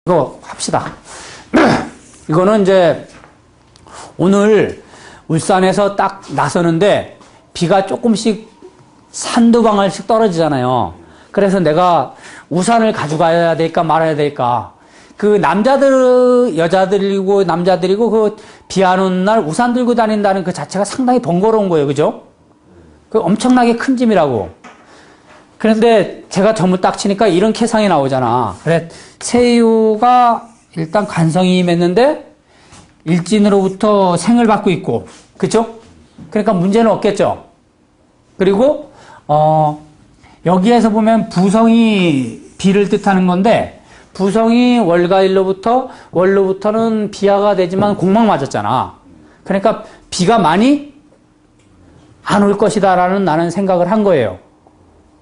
이거 합시다. 이거는 이제 오늘 울산에서 딱 나서는데 비가 조금씩 한두 방울씩 떨어지잖아요. 그래서 내가 우산을 가져가야 될까 말아야 될까. 그 여자들이고 남자들이고 그 비 안 오는 날 우산 들고 다닌다는 그 자체가 상당히 번거로운 거예요. 그죠? 그 엄청나게 큰 짐이라고. 그런데 제가 점을 딱 치니까 이런 계상이 나오잖아. 그래, 세유가 일단 간성이 임했는데 일진으로부터 생을 받고 있고, 그쵸? 그러니까 문제는 없겠죠. 그리고 여기에서 보면 부성이 비를 뜻하는 건데, 부성이 월로부터는 비화가 되지만 공막 맞았잖아. 그러니까 비가 많이 안 올 것이다라는 나는 생각을 한 거예요.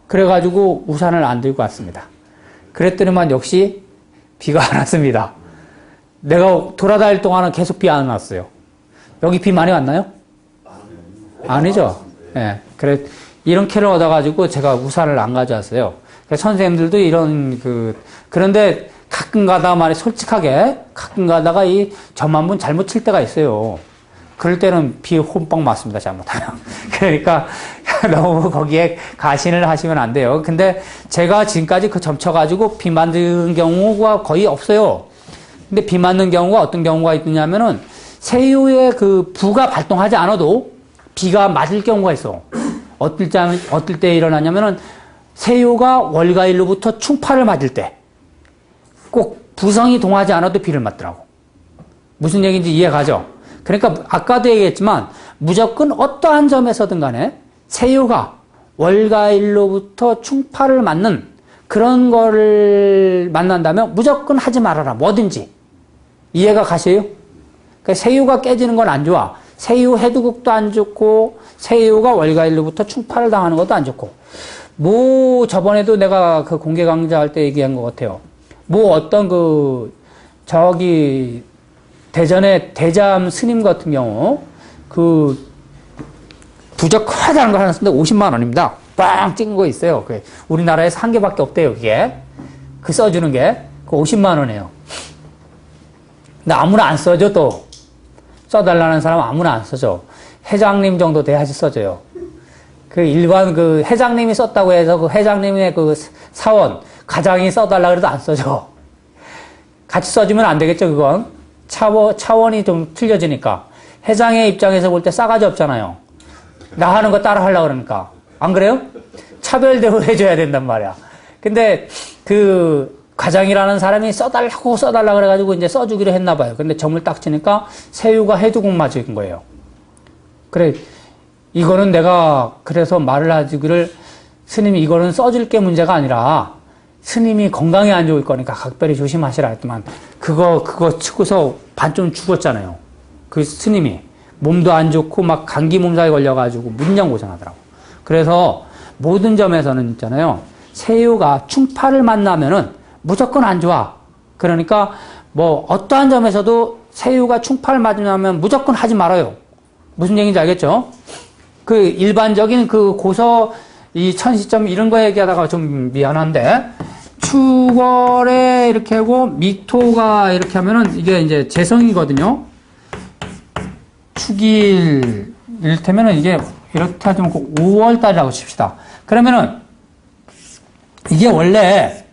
그래가지고 우산을 안 들고 왔습니다. 그랬더니만 역시 비가 안 왔습니다. 내가 돌아다닐 동안은 계속 비 안 왔어요. 여기 비 많이 왔나요? 아니죠. 예. 네. 그래, 이런 캐를 얻어가지고 제가 우산을 안 가져왔어요. 선생님들도 그런데 가끔 가다가 말이 솔직하게 가끔 가다가 점 한 번 잘못 칠 때가 있어요. 그럴 때는 비 홈빵 맞습니다. 잘못하면. 그러니까 너무 거기에 가신을 하시면 안 돼요. 근데 제가 지금까지 그 점 쳐가지고 비 맞는 경우가 거의 없어요. 근데 비 맞는 경우가 어떤 경우가 있느냐면은 세유의 그 부가 발동하지 않아도 비가 맞을 경우가 있어. 어떨 때 일어나냐면은 세유가 월가일로부터 충파를 맞을 때 꼭 부성이 동하지 않아도 비를 맞더라고. 무슨 얘기인지 이해가죠? 그러니까 아까도 얘기했지만 무조건 어떠한 점에서든 간에 세유가 월가일로부터 충파를 맞는 그런 거를 만난다면 무조건 하지 말아라. 뭐든지. 이해가 가세요? 그러니까 세유가 깨지는 건 안 좋아. 세유 해두국도 안 좋고 세유가 월가일로부터 충파를 당하는 것도 안 좋고. 저번에도 내가 그 공개 강좌할 때 얘기한 것 같아요. 어떤 대전의 대잠 스님 같은 경우 부적 커다란 거 하나 쓰는데 50만 원입니다. 빵 찍은 거 있어요. 우리나라에서 한 개밖에 없대요, 그게. 써주는 게. 50만 원이에요. 근데 아무나 안 써줘, 또. 써달라는 사람 아무나 안 써줘. 회장님 정도 돼야지 써줘요. 일반 회장님이 썼다고 해서 회장님의 사원, 가장이 써달라 그래도 안 써줘. 같이 써주면 안 되겠죠, 그건. 차원이 좀 틀려지니까. 회장의 입장에서 볼 때 싸가지 없잖아요. 나 하는 거 따라 하려고 그러니까. 안 그래요? 차별 대우해줘야 된단 말이야. 근데 과장이라는 사람이 써달라고 그래가지고 이제 써주기로 했나 봐요. 근데 점을 딱 치니까 세유가 해두국 맞은 거예요. 그래, 이거는 내가 그래서 말을 하기를 스님이 이거는 써줄 게 문제가 아니라 스님이 건강에 안 좋을 거니까 각별히 조심하시라 했더만 그거 치고서 반쯤 죽었잖아요. 그 스님이. 몸도 안 좋고 막 감기 몸살에 걸려가지고 무진장 고생하더라고. 그래서 모든 점에서는 있잖아요. 세유가 충파를 만나면은 무조건 안 좋아. 그러니까 어떠한 점에서도 세유가 충파를 맞으면 무조건 하지 말아요. 무슨 얘기인지 알겠죠? 일반적인 이 천시점 이런 거 얘기하다가 좀 미안한데, 축월에 이렇게 하고 미토가 이렇게 하면은 이게 이제 재성이거든요. 축일, 이를테면은 이게 이렇게 하지 않고 5월달이라고 칩시다. 그러면은 이게 원래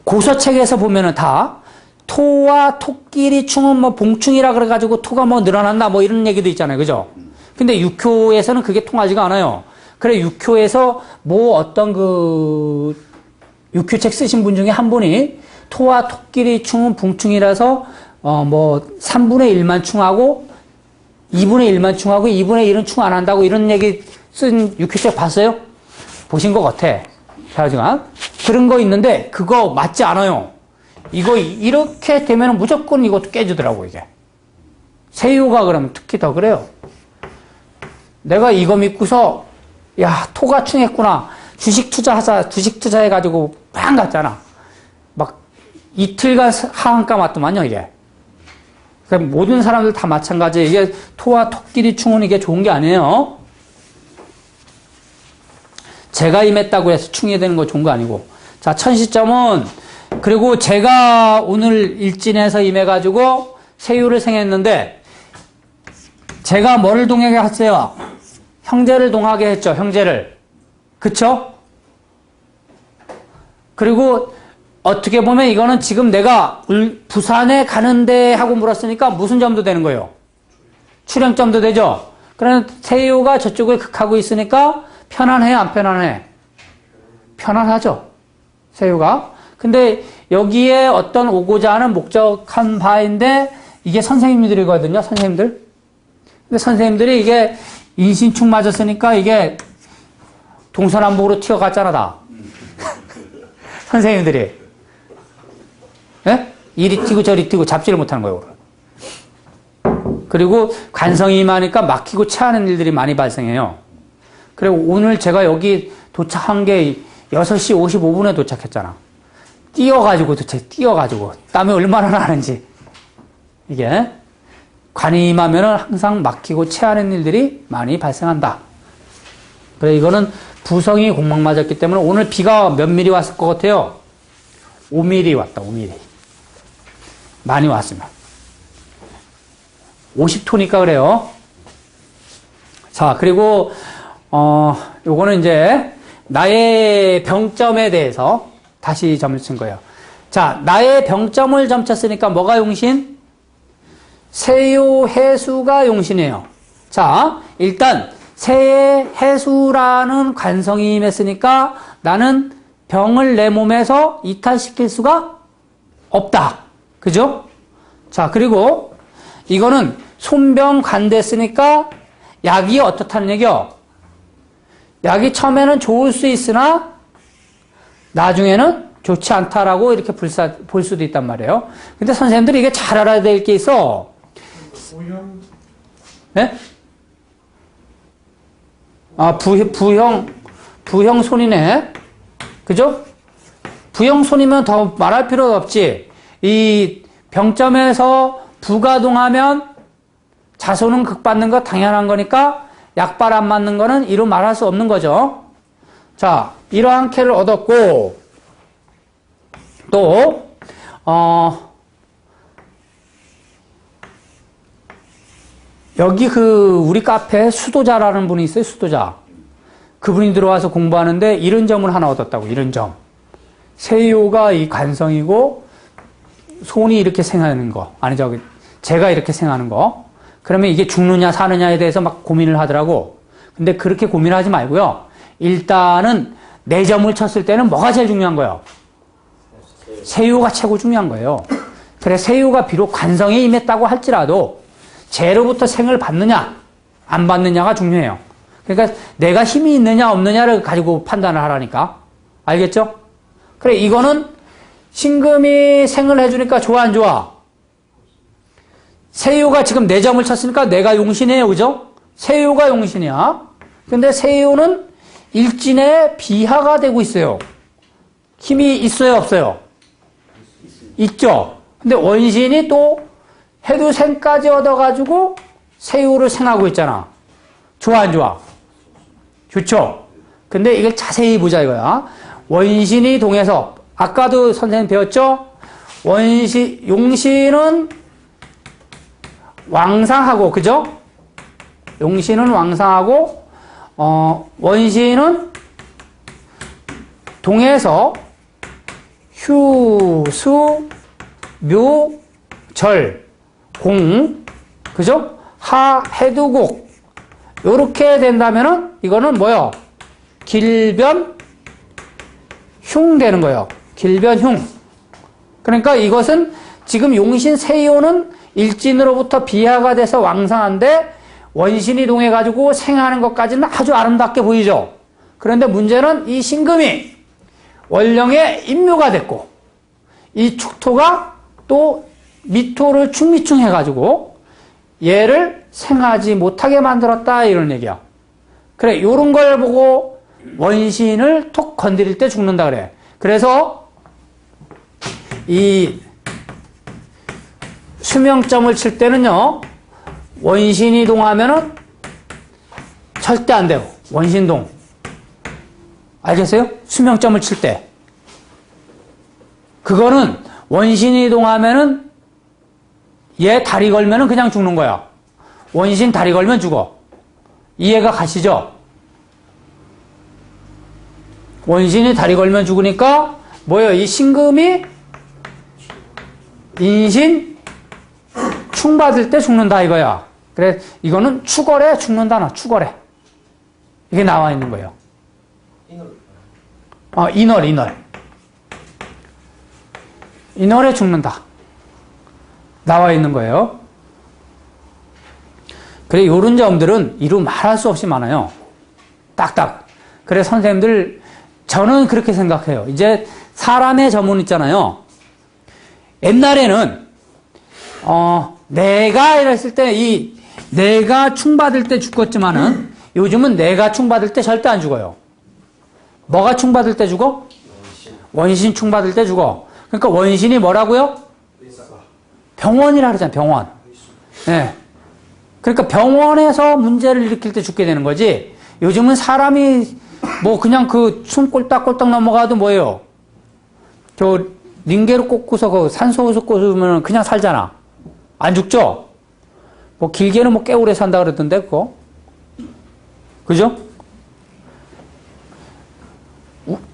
고서책에서 보면은 다 토와 토끼리 충은 봉충이라 그래가지고 토가 늘어난다 이런 얘기도 있잖아요. 그죠? 근데 육효에서는 그게 통하지가 않아요. 그래, 육효에서 어떤 육효책 쓰신 분 중에 한 분이 토와 토끼리 충은 봉충이라서 3분의 1만 충하고 2분의 1만 충하고 2분의 1은 충 안 한다고 이런 얘기 쓴 육효책 봤어요? 보신 것 같아. 하여간 그런 거 있는데 그거 맞지 않아요. 이거 이렇게 되면 무조건 이것도 깨지더라고. 이게 세유가 그러면 특히 더 그래요. 내가 이거 믿고서 야, 토가 충했구나. 주식 투자해가지고 빵 갔잖아. 막 이틀간 하한가 맞더만요, 이게. 그러니까 모든 사람들 다 마찬가지예요. 이게 토와 토끼리 충은 이게 좋은 게 아니에요. 제가 임했다고 해서 충이 되는 거 좋은 거 아니고. 자, 천시점은 그리고 제가 오늘 일진에서 임해가지고 세유를 생했는데, 제가 뭐를 동하게 했어요? 형제를 동하게 했죠, 형제를. 그쵸? 그리고 어떻게 보면 이거는 지금 내가 부산에 가는데 하고 물었으니까 무슨 점도 되는 거예요? 출행점도 되죠? 그러면 세유가 저쪽을 극하고 있으니까 편안해, 안 편안해? 편안하죠, 세유가. 근데 여기에 어떤 오고자 하는 목적한 바인데 이게 선생님들이거든요, 선생님들. 근데 선생님들이 이게 인신축 맞았으니까 이게 동서남북으로 튀어갔잖아, 다. 선생님들이. 예? 이리 튀고 저리 튀고 잡지를 못하는 거예요. 그리고 관성이 임하니까 막히고 체하는 일들이 많이 발생해요. 그리고 오늘 제가 여기 도착한 게 6시 55분에 도착했잖아. 뛰어가지고 뛰어가지고. 땀이 얼마나 나는지. 이게. 관이 임하면 항상 막히고 체하는 일들이 많이 발생한다. 그래, 이거는 부성이 공막 맞았기 때문에 오늘 비가 몇 미리 왔을 것 같아요? 5mm 왔다, 5mm. 많이 왔으면. 50토니까 그래요. 자, 그리고, 요거는 이제, 나의 병점에 대해서 다시 점을 친 거예요. 자, 나의 병점을 점쳤으니까 뭐가 용신? 세요 해수가 용신이에요. 자, 일단, 세의 해수라는 관성이 임했으니까 나는 병을 내 몸에서 이탈시킬 수가 없다. 그죠? 자, 그리고 이거는 손병 간됐으니까 약이 어떻다는 얘기요? 약이 처음에는 좋을 수 있으나 나중에는 좋지 않다라고 이렇게 볼 수도 있단 말이에요. 근데 선생님들이 이게 잘 알아야 될 게 있어. 부형? 네? 아, 부형 손이네. 그죠? 부형 손이면 더 말할 필요가 없지. 이 병점에서 부가동하면 자손은 극받는 거 당연한 거니까 약발 안 맞는 거는 이루 말할 수 없는 거죠. 자, 이러한 캐를 얻었고, 또, 여기 우리 카페에 수도자라는 분이 있어요, 수도자. 그분이 들어와서 공부하는데 이런 점을 하나 얻었다고, 이런 점. 세요가 이 관성이고, 손이 이렇게 생하는 거. 아니, 제가 이렇게 생하는 거. 그러면 이게 죽느냐, 사느냐에 대해서 막 고민을 하더라고. 근데 그렇게 고민하지 말고요. 일단은 네 점을 쳤을 때는 뭐가 제일 중요한 거예요? 세요가 최고 중요한 거예요. 그래, 세요가 비록 관성에 임했다고 할지라도, 죄로부터 생을 받느냐, 안 받느냐가 중요해요. 그러니까 내가 힘이 있느냐, 없느냐를 가지고 판단을 하라니까. 알겠죠? 그래, 이거는 신금이 생을 해주니까 좋아, 안 좋아? 세요가 지금 4점을 쳤으니까 내가 용신이에요, 그죠? 세요가 용신이야. 근데 세요는 일진의 비하가 되고 있어요. 힘이 있어요, 없어요? 있죠? 근데 원신이 또 해도 생까지 얻어가지고 세요를 생하고 있잖아. 좋아, 안 좋아? 좋죠? 근데 이걸 자세히 보자 이거야. 원신이 동해서, 아까도 선생님 배웠죠? 용신은 왕상하고, 그죠? 용신은 왕상하고, 원신은 동해서 휴, 수, 묘, 절, 공, 그죠? 하, 해두곡. 요렇게 된다면은, 이거는 뭐요? 길변, 흉 되는 거예요. 길변, 흉. 그러니까 이것은 지금 용신 세요는 일진으로부터 비하가 돼서 왕상한데, 원신이 동해가지고 생하는 것까지는 아주 아름답게 보이죠? 그런데 문제는 이 신금이 원령의 임묘가 됐고, 이 축토가 또 미토를 충미충 해가지고 얘를 생하지 못하게 만들었다, 이런 얘기야. 그래, 요런 걸 보고 원신을 톡 건드릴 때 죽는다 그래. 그래서 이 수명점을 칠 때는요, 원신이 동하면은 절대 안 돼요. 원신동. 알겠어요? 수명점을 칠 때. 그거는 원신이 동하면은 얘 다리 걸면은 그냥 죽는 거야. 원신 다리 걸면 죽어. 이해가 가시죠? 원신이 다리 걸면 죽으니까 뭐예요? 이 신금이 인신 충 받을 때 죽는다 이거야. 그래 이거는 추걸에 죽는다. 추걸에 이게 나와 있는 거예요. 인월에 죽는다 나와 있는 거예요. 그래 요런 점들은 이루 말할 수 없이 많아요. 딱딱. 그래 선생님들 저는 그렇게 생각해요. 이제 사람의 저문 있잖아요. 옛날에는 내가 이랬을 때 이 내가 충받을 때 죽었지만은 요즘은 내가 충받을 때 절대 안 죽어요. 뭐가 충받을 때 죽어? 원신 충받을 때 죽어. 그러니까 원신이 뭐라고요? 병원이라 그러잖아요. 병원. 네. 그러니까 병원에서 문제를 일으킬 때 죽게 되는 거지. 요즘은 사람이 뭐 그냥 그 숨 꼴딱꼴딱 넘어가도 뭐예요? 저 링게로 꽂고서 그 산소호흡 꽂으면 그냥 살잖아. 안 죽죠? 뭐 길게는 뭐 꽤 오래 산다 그러던데 그거. 그죠?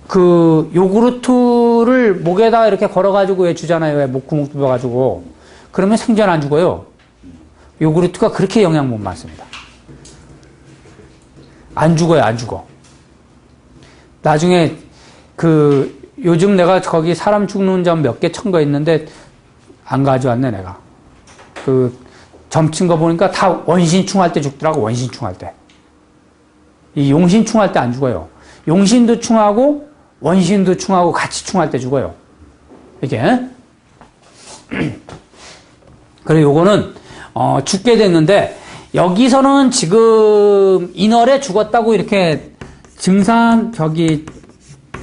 그 요구르트를 목에다 이렇게 걸어가지고 왜 주잖아요. 왜 목 구멍 뚫어가지고. 그러면 생전 안 죽어요. 요구르트가 그렇게 영향 못 받습니다. 안 죽어요. 안 죽어. 나중에 그 요즘 내가 거기 사람 죽는 점 몇 개 첨가했는데 안 가져왔네 내가. 그 점친 거 보니까 다 원신충할 때 죽더라고. 원신충할 때. 이 용신충할 때 안 죽어요. 용신도 충하고 원신도 충하고 같이 충할 때 죽어요. 이게. 그래 요거는 죽게 됐는데 여기서는 지금 인월에 죽었다고 이렇게 증상 저기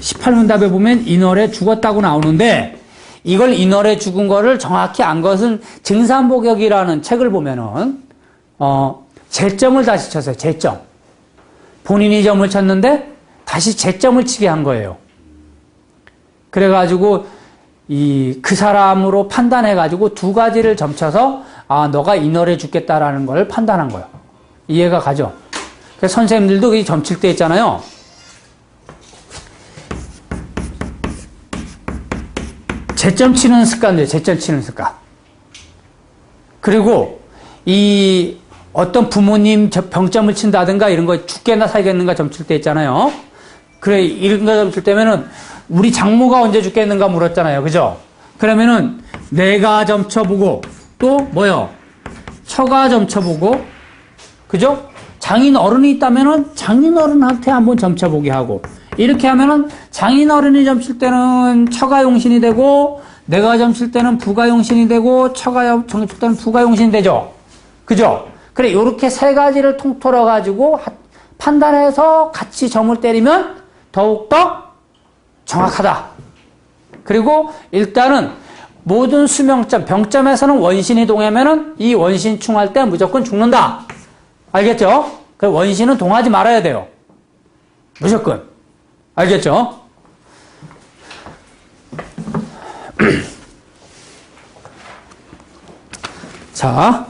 18문답에 보면 인월에 죽었다고 나오는데 이걸 인월에 죽은 거를 정확히 안 것은 증산복역이라는 책을 보면은 재점을 다시 쳤어요. 재점. 본인이 점을 쳤는데 다시 재점을 치게 한 거예요. 그래가지고 그 사람으로 판단해가지고 두 가지를 점쳐서 너가 인월에 죽겠다라는 걸 판단한 거예요. 이해가 가죠? 그래서 선생님들도 점칠 때 있잖아요. 재점 치는 습관이에요. 재점 치는 습관. 그리고 이 어떤 부모님 병점을 친다든가 이런 거 죽겠나 살겠는가 점칠 때 있잖아요. 그래 이런 거 점칠 때면은 우리 장모가 언제 죽겠는가 물었잖아요. 그죠? 그러면은 내가 점쳐보고 또 뭐요? 처가 점쳐보고 그죠? 장인 어른이 있다면은 장인 어른한테 한번 점쳐보게 하고 이렇게 하면은 장인 어른이 점칠 때는 처가 용신이 되고 내가 점칠 때는 부가 용신이 되고 처가 점칠 때는 부가 용신이 되죠. 그죠? 그래 요렇게 세 가지를 통틀어 가지고 판단해서 같이 점을 때리면 더욱더 정확하다. 그리고 일단은 모든 수명점, 병점에서는 원신이 동하면은 이 원신 충할 때 무조건 죽는다. 알겠죠? 그 원신은 동하지 말아야 돼요. 무조건. 알겠죠? 자.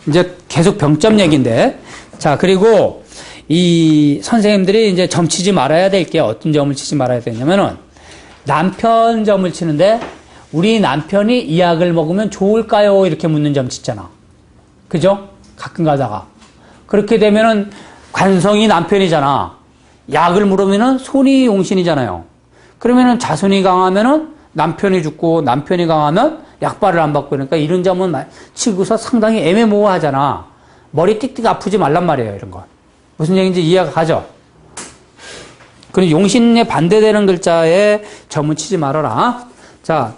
이제 계속 병점 얘기인데. 자, 그리고 이 선생님들이 이제 점 치지 말아야 될 게 어떤 점을 치지 말아야 되냐면은 남편 점을 치는데 우리 남편이 이 약을 먹으면 좋을까요? 이렇게 묻는 점 치잖아. 그죠? 가끔 가다가. 그렇게 되면은 관성이 남편이잖아. 약을 물으면은 손이 용신이잖아요. 그러면은 자손이 강하면은 남편이 죽고 남편이 강하면 약발을 안 받고 그러니까 이런 점은 치고서 상당히 애매모호하잖아. 머리 띡띡 아프지 말란 말이에요. 이런 거. 무슨 얘기인지 이해가 가죠? 그리고 용신에 반대되는 글자에 점을 치지 말아라. 자,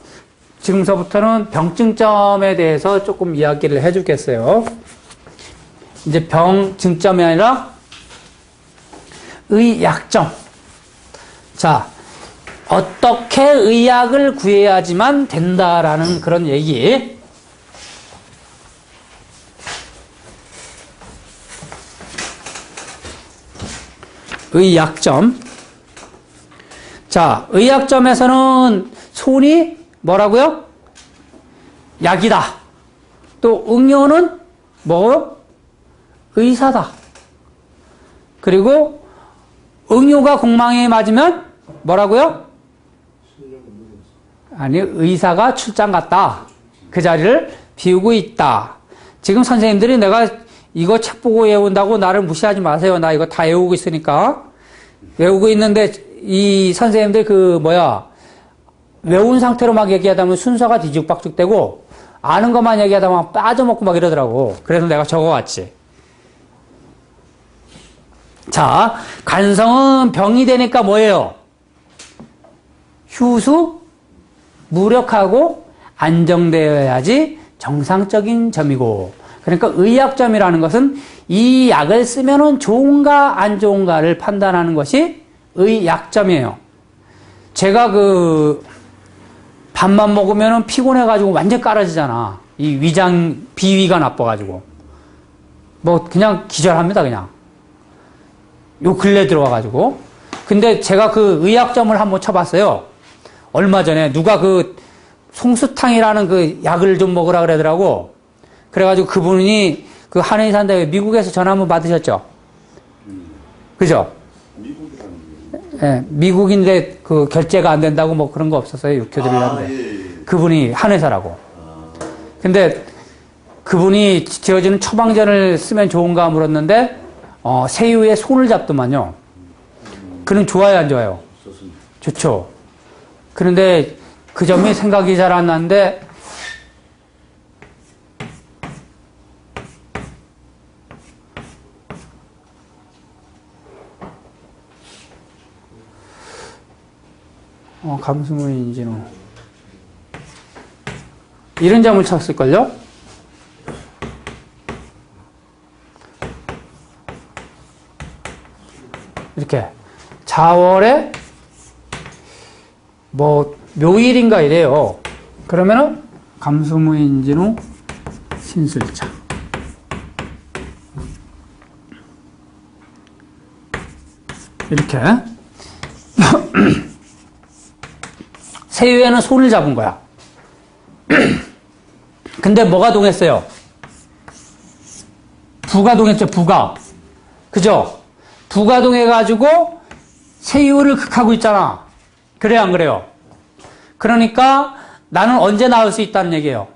지금서부터는 병증점에 대해서 조금 이야기를 해주겠어요. 이제 병증점이 아니라 의약점. 자, 어떻게 의약을 구해야지만 된다라는 그런 얘기. 의약점. 자, 의약점에서는 손이 뭐라고요? 약이다. 또 응요는 뭐? 의사다. 그리고 응요가 공망에 맞으면 뭐라고요? 아니, 의사가 출장 갔다. 그 자리를 비우고 있다. 지금 선생님들이 내가 이거 책 보고 외운다고 나를 무시하지 마세요. 나 이거 다 외우고 있으니까. 외우고 있는데 이 선생님들 외운 상태로 막 얘기하다 보면 순서가 뒤죽박죽되고 아는 것만 얘기하다 보면 막 빠져먹고 막 이러더라고. 그래서 내가 적어왔지. 자, 간성은 병이 되니까 뭐예요? 휴수, 무력하고 안정되어야지 정상적인 점이고. 그러니까 의약점이라는 것은 이 약을 쓰면은 좋은가 안 좋은가를 판단하는 것이 의약점이에요. 제가 밥만 먹으면은 피곤해가지고 완전 깔아지잖아. 이 비위가 나빠가지고. 그냥 기절합니다, 그냥. 요 근래 들어와가지고. 근데 제가 그 의약점을 한번 쳐봤어요. 얼마 전에 누가 송수탕이라는 그 약을 좀 먹으라 그러더라고. 그래가지고 그분이 한의사인데 미국에서 전화 한번 받으셨죠? 그죠? 예, 미국인데 결제가 안 된다고 그런 거 없었어요. 육교들이라는데. 예. 그분이 한의사라고. 근데 그분이 지어지는 처방전을 쓰면 좋은가 물었는데, 새우에 손을 잡더만요. 그는 좋아요, 안 좋아요? 좋죠. 그런데 그 점이 생각이 잘 안 나는데, 감수무인진호. 이런 점을 쳤을걸요? 이렇게. 자월에, 묘일인가 이래요. 그러면은, 감수무인진호, 신술자. 이렇게. 새우에는 손을 잡은 거야. 근데 뭐가 동했어요? 부가 동했죠, 부가. 그죠? 부가 동해가지고 새우를 극하고 있잖아. 그래요, 안 그래요? 그러니까 나는 언제 나을 수 있다는 얘기예요.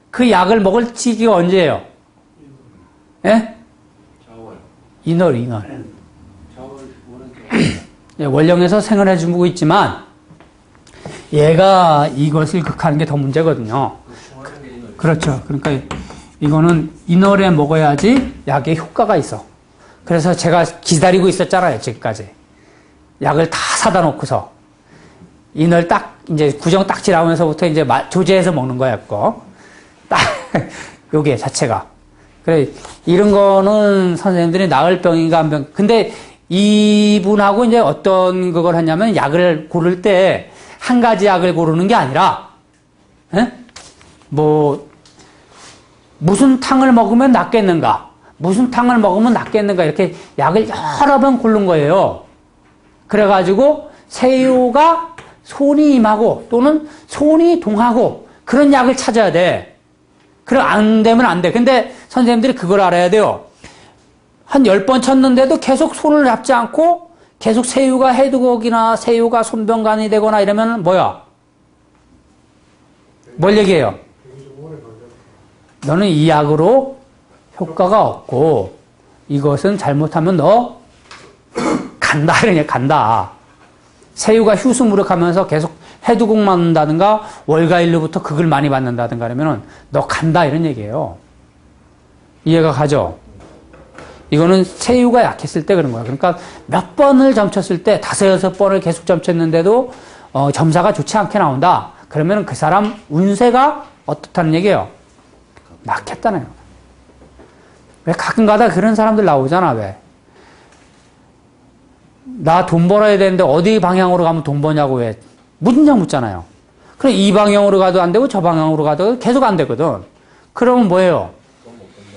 그 약을 먹을 시기가 언제예요? 예? 인월. 예, 원령에서 생활해주고 있지만 얘가 이것을 극하는 게 더 문제거든요. 그렇죠. 그러니까 이거는 인월에 먹어야지 약에 효과가 있어. 그래서 제가 기다리고 있었잖아요, 지금까지. 약을 다 사다 놓고서. 인월 이제 구정 딱 지나면서부터 이제 조제해서 먹는 거야, 그거. 요게 자체가. 그래, 이런 거는 선생님들이 나을 병인가 안 병. 근데 이분하고 이제 어떤 그걸 하냐면 약을 고를 때 한 가지 약을 고르는 게 아니라, 무슨 탕을 먹으면 낫겠는가? 무슨 탕을 먹으면 낫겠는가? 이렇게 약을 여러 번 고른 거예요. 그래가지고 새우가 손이 임하고 또는 손이 동하고 그런 약을 찾아야 돼. 그럼 안 되면 안 돼. 근데 선생님들이 그걸 알아야 돼요. 한 10번 쳤는데도 계속 손을 잡지 않고 계속 새우가 해두곡이나 새우가 손병간이 되거나 이러면 뭐야? 뭘 얘기해요? 너는 이 약으로 효과가 없고 이것은 잘못하면 너 간다. 이러냐, 간다. 새우가 휴수무력하면서 계속 해두곡 맞는다든가 월가일로부터 극을 많이 받는다든가 그러면은 너 간다 이런 얘기예요. 이해가 가죠? 이거는 새우가 약했을 때 그런 거야. 그러니까 몇 번을 점쳤을 때 5-6번을 계속 점쳤는데도 점사가 좋지 않게 나온다. 그러면 그 사람 운세가 어떻다는 얘기예요? 낙했다네요. 왜 가끔가다 그런 사람들 나오잖아. 왜? 나 돈 벌어야 되는데 어디 방향으로 가면 돈 버냐고 왜 무진장 묻잖아요. 그럼 이 방향으로 가도 안 되고 저 방향으로 가도 계속 안 되거든. 그러면 뭐예요?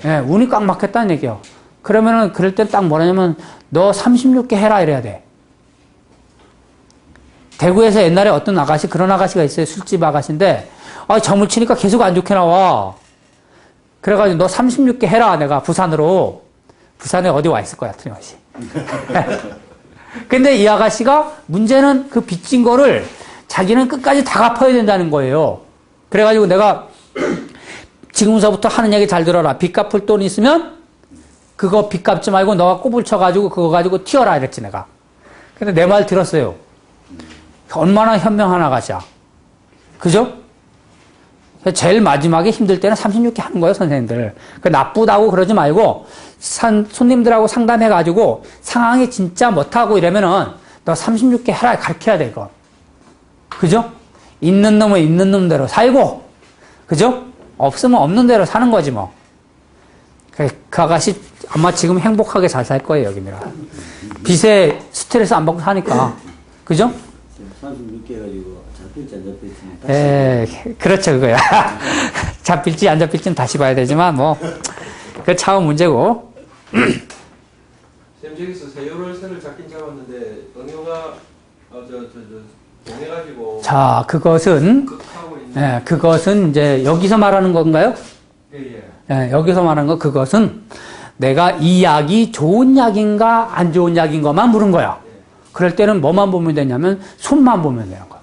예, 운이 꽉 막혔다는 얘기예요. 그러면은 그럴 땐 딱 뭐냐면 너 36개 해라 이래야 돼. 대구에서 옛날에 어떤 아가씨, 그런 아가씨가 있어요. 술집 아가씨인데 점을 치니까 계속 안 좋게 나와. 그래가지고 너 36개 해라. 내가 부산으로. 부산에 어디 와 있을 거야, 틀림없이. 근데 이 아가씨가 문제는 그 빚진 거를 자기는 끝까지 다 갚아야 된다는 거예요. 그래가지고 내가 지금서부터 하는 얘기 잘 들어라. 빚 갚을 돈 있으면 그거 빚 갚지 말고 너가 꼬불 쳐가지고 그거 가지고 튀어라 이랬지 내가. 근데 내 말 들었어요. 얼마나 현명한 아가씨야. 그죠? 제일 마지막에 힘들 때는 36개 하는 거예요, 선생님들. 그 나쁘다고 그러지 말고 손님들하고 상담해가지고 상황이 진짜 못하고 이러면은 너 36개 해라 가르쳐야 돼, 이거. 그죠? 있는 놈은 있는 놈대로 살고, 그죠? 없으면 없는 대로 사는 거지 뭐. 그 아가씨 아마 지금 행복하게 잘 살 거예요, 여기는. 빚에 스트레스 안 받고 사니까. 그죠? 36개 가지고 잡힐지 안 잡힐지. 그렇죠, 그거야. 잡힐지 안 잡힐지는 다시 봐야 되지만, 뭐, 그 차원 문제고. 쌤, 저기서 새우를 새를 잡긴 잡았는데, 응효가, 동해가지고. 자, 그것은, 극하고 있는. 그것은 이제 여기서 말하는 건가요? 예. 여기서 말하는 거, 그것은 내가 이 약이 좋은 약인가, 안 좋은 약인 것만 물은 거야. 그럴 때는 뭐만 보면 되냐면, 손만 보면 되는 거야.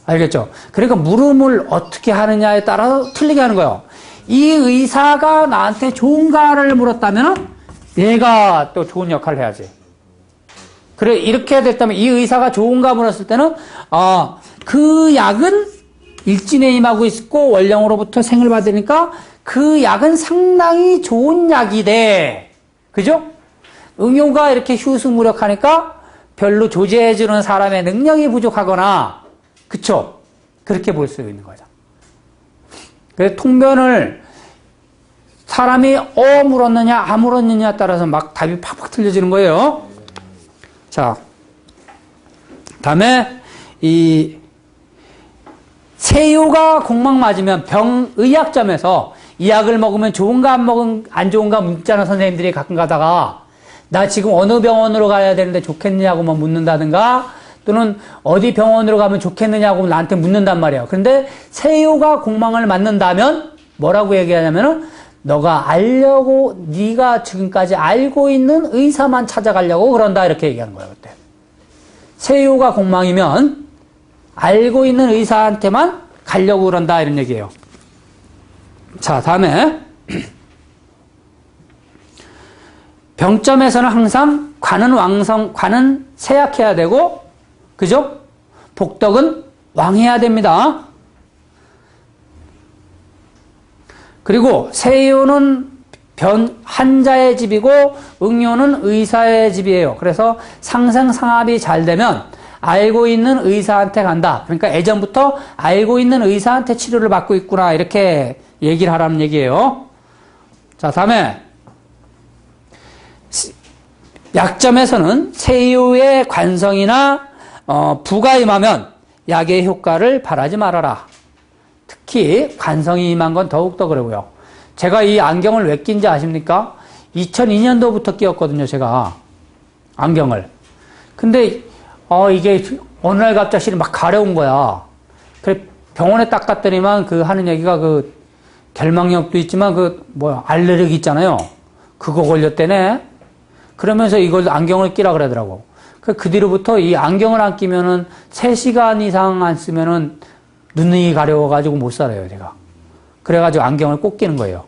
알겠죠? 그러니까 물음을 어떻게 하느냐에 따라서 틀리게 하는 거예요. 이 의사가 나한테 좋은가를 물었다면 얘가 또 좋은 역할을 해야지. 그래, 이렇게 됐다면 이 의사가 좋은가 물었을 때는 그 약은 일진에 임하고 있고 원령으로부터 생을 받으니까 그 약은 상당히 좋은 약이돼. 그죠? 응용가 이렇게 휴수무력하니까 별로 조제해주는 사람의 능력이 부족하거나, 그쵸? 그렇게 볼 수 있는 거죠. 그래서 통변을 사람이 물었느냐, 안 물었느냐에 따라서 막 답이 팍팍 틀려지는 거예요. 자, 다음에 이 세유가 공막 맞으면 병의학점에서 이 약을 먹으면 좋은가 안 좋은가 묻잖아, 선생님들이 가끔 가다가. 나 지금 어느 병원으로 가야 되는데 좋겠느냐고만 묻는다든가, 또는 어디 병원으로 가면 좋겠느냐고 나한테 묻는단 말이에요. 그런데 세유가 공망을 맞는다면 뭐라고 얘기하냐면은 너가 알려고, 네가 지금까지 알고 있는 의사만 찾아가려고 그런다, 이렇게 얘기하는 거예요. 그때 세유가 공망이면 알고 있는 의사한테만 가려고 그런다, 이런 얘기예요. 자, 다음에 병점에서는 항상 관은 세약해야 되고, 그죠? 복덕은 왕해야 됩니다. 그리고 세유는 환자의 집이고 응요는 의사의 집이에요. 그래서 상생상합이 잘 되면 알고 있는 의사한테 간다. 그러니까 예전부터 알고 있는 의사한테 치료를 받고 있구나, 이렇게 얘기를 하라는 얘기예요. 자, 다음에 약점에서는 세유의 관성이나 부가 임하면 약의 효과를 바라지 말아라. 특히 관성이 임한 건 더욱더 그러고요. 제가 이 안경을 왜 낀지 아십니까? 2002년도부터 끼었거든요, 제가. 안경을. 근데 이게 어느 날 갑자기 막 가려운 거야. 그래 병원에 딱 갔더니만 그 하는 얘기가 그 결막염도 있지만 알레르기 있잖아요. 그거 걸렸대네. 그러면서 이걸 안경을 끼라 그러더라고. 그 뒤로부터 이 안경을 안 끼면은 3시간 이상 안 쓰면은 눈이 가려워가지고 못 살아요, 제가. 그래가지고 안경을 꼭 끼는 거예요.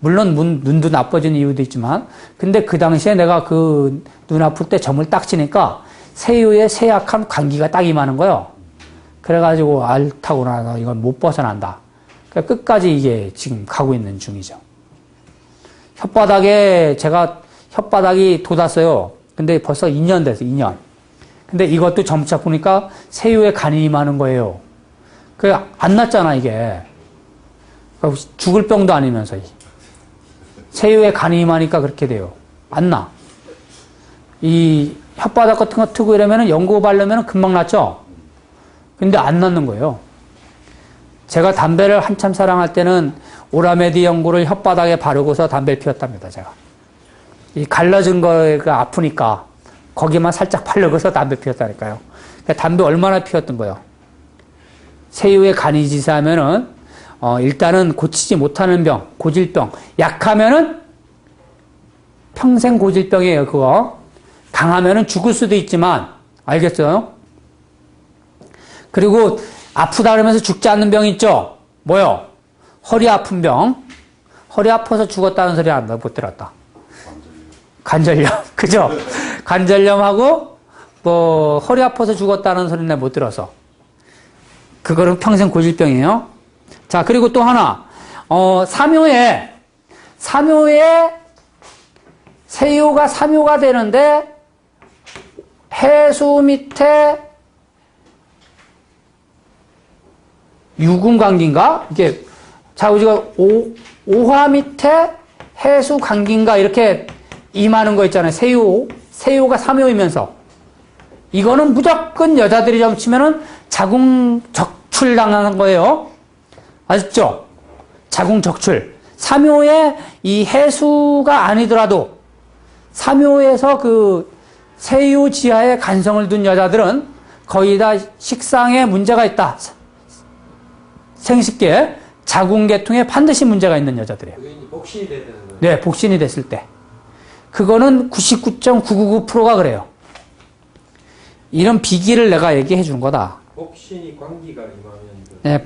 물론 눈도 나빠진 이유도 있지만, 근데 그 당시에 내가 그 눈 아플 때 점을 딱 치니까 세유의 세약한 감기가 딱 임하는 거예요. 그래가지고 앓다구나, 이건 못 벗어난다. 그러니까 끝까지 이게 지금 가고 있는 중이죠. 제가 혓바닥이 돋았어요. 근데 벌써 2년 됐어요, 2년. 근데 이것도 점차 보니까 세유에 간이 임하는 거예요. 그게 안 낫잖아, 이게. 죽을 병도 아니면서. 세유에 간이 임하니까 그렇게 돼요. 안 나. 이 혓바닥 같은 거 트고 이러면은 연고 바르면 금방 낫죠? 근데 안 낫는 거예요. 제가 담배를 한참 사랑할 때는 오라메디 연고를 혓바닥에 바르고서 담배를 피웠답니다, 제가. 이 갈라진 거가 아프니까 거기만 살짝 발르고서 담배 피웠다니까요. 그러니까 담배 얼마나 피웠던 거예요. 세유에 간이 지사하면은 일단은 고치지 못하는 병, 고질병, 약하면은 평생 고질병이에요. 그거 강하면은 죽을 수도 있지만 알겠어요? 그리고 아프다 그러면서 죽지 않는 병 있죠? 뭐요? 허리 아픈 병. 허리 아파서 죽었다는 소리 못 들었다. 관절염. 그죠? 관절염하고 뭐 허리 아파서 죽었다는 소리는 못 들어서. 그거는 평생 고질병이에요. 자, 그리고 또 하나. 삼요에 세유가 삼요가 되는데 해수 밑에 유금관기인가? 이게 자, 우리가 오화 밑에 해수 관기인가 이렇게 임하는 거 있잖아요. 세유가 삼요이면서 이거는 무조건 여자들이 점치면은 자궁 적출 당하는 거예요. 아셨죠? 자궁 적출. 삼요에 이 해수가 아니더라도 삼요에서 그 세유 지하에 간성을 둔 여자들은 거의 다 식상에 문제가 있다. 생식계, 자궁계통에 반드시 문제가 있는 여자들이에요. 그게 이제 복신이 되는 거예요. 네, 복신이 됐을 때. 그거는 99.999%가 그래요. 이런 비기를 내가 얘기해 준 거다. 복신이 관기가 임하면 네,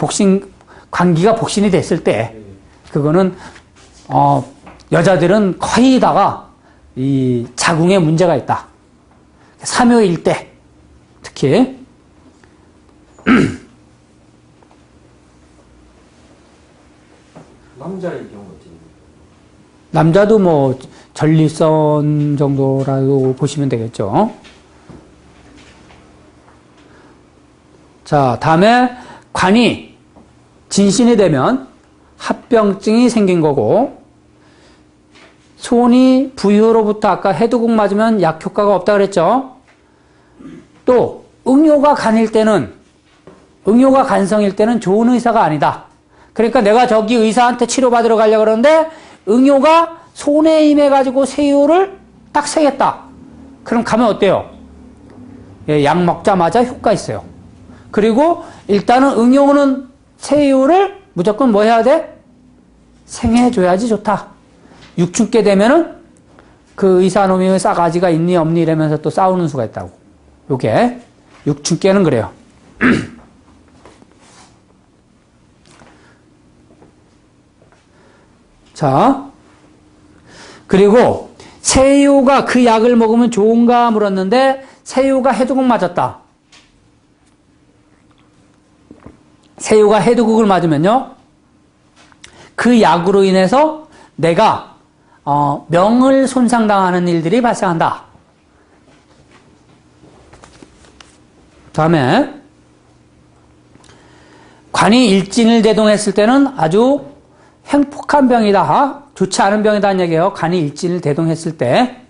관기가 복신이 됐을 때, 네. 그거는, 여자들은 거의 다가 이 자궁에 문제가 있다. 삼요일 때, 특히. 남자의 경우 어떻게 됩니까? 남자도 뭐 전립선 정도라고 보시면 되겠죠. 자, 다음에 관이 진신이 되면 합병증이 생긴 거고, 손이 부유로부터 아까 해두국 맞으면 약 효과가 없다 그랬죠. 또 응요가 간일 때는, 응요가 간성일 때는 좋은 의사가 아니다. 그러니까 내가 저기 의사한테 치료받으러 가려고 그러는데 응요가 손에 임해가지고 세유를 딱 세겠다. 그럼 가면 어때요? 예, 약 먹자마자 효과 있어요. 그리고 일단은 응요는 세유를 무조건 뭐 해야 돼? 생해줘야지 좋다. 육춘께 되면은 그 의사놈이 싸가지가 있니 없니 이러면서 또 싸우는 수가 있다고. 요게 육춘께는 그래요. 자, 그리고 세유가 그 약을 먹으면 좋은가 물었는데 세유가 해두국 맞았다. 세유가 해두국을 맞으면요, 그 약으로 인해서 내가 명을 손상당하는 일들이 발생한다. 다음에 관이 일진을 대동했을 때는 아주 행폭한 병이다. 좋지 않은 병이다는 얘기예요. 간이 일진을 대동했을 때.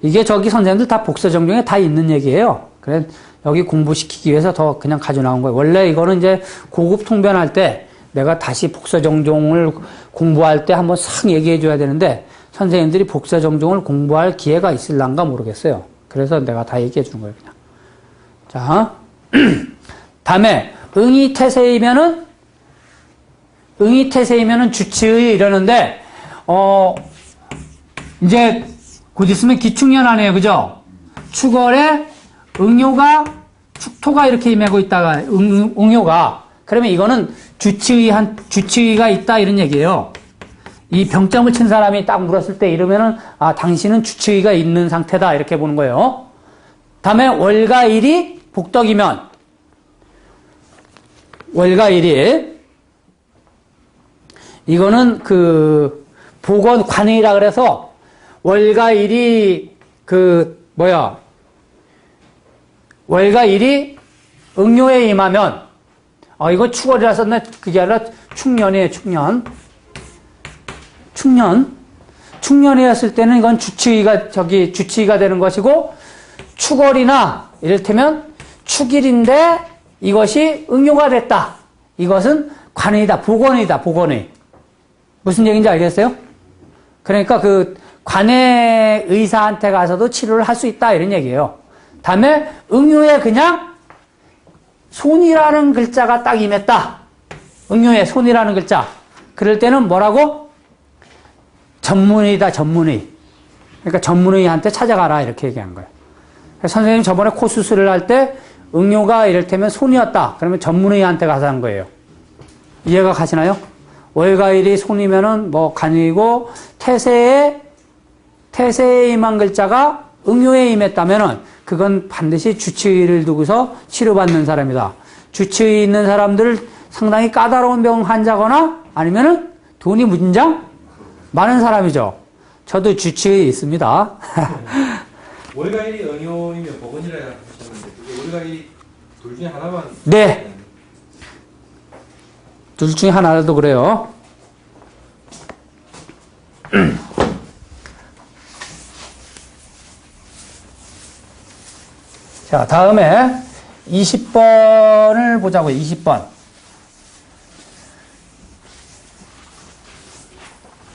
이게 저기 선생님들 다 복서정종에 다 있는 얘기예요. 그래 여기 공부시키기 위해서 더 그냥 가져 나온 거예요. 원래 이거는 이제 고급 통변할 때 내가 다시 복서정종을 공부할 때 한번 싹 얘기해 줘야 되는데 선생님들이 복서정종을 공부할 기회가 있을란가 모르겠어요. 그래서 내가 다 얘기해 주는 거예요, 그냥. 자, 다음에 응이태세이면은 주치의 이러는데 이제 곧 있으면 기축년하네요, 그죠? 축월에 응요가 축토가 이렇게 임하고 있다가 응요가 그러면 이거는 주치의가 있다 이런 얘기예요. 이 병점을 친 사람이 딱 물었을 때 이러면은 당신은 주치의가 있는 상태다 이렇게 보는 거예요. 다음에 월가일이 복덕이면 월가일이 이거는 그 보건관이라 그래서 월가일이 월가일이 응요에 임하면 이거 축월이라 썼네. 그게 아니라 축년이에요. 축년이었을 때는 이건 주치의가 되는 것이고, 축월이나 이를테면 축일인데 이것이 응요가 됐다. 이것은 관이다. 복원의. 무슨 얘기인지 알겠어요? 그러니까 그 관내 의사한테 가서도 치료를 할 수 있다 이런 얘기예요. 다음에 응유에 그냥 손이라는 글자가 딱 임했다. 응유에 손이라는 글자. 그럴 때는 뭐라고? 전문의다, 전문의. 그러니까 전문의한테 찾아가라 이렇게 얘기한 거예요. 선생님 저번에 코 수술을 할 때 응유가 이를테면 손이었다. 그러면 전문의한테 가서 한 거예요. 이해가 가시나요? 월가일이 손이면은 뭐 간이고 태세에 임한 글자가 응유에 임했다면은 그건 반드시 주치의를 두고서 치료받는 사람이다. 주치의 있는 사람들 상당히 까다로운 병 환자거나 아니면은 돈이 문장 많은 사람이죠. 저도 주치의 있습니다. 월가일이 응용이면 복원이라 하셨는데 그게 월가일이 둘 중에 하나만. 네. 둘 중에 하나라도 그래요. 자, 다음에 20번을 보자고요. 20번.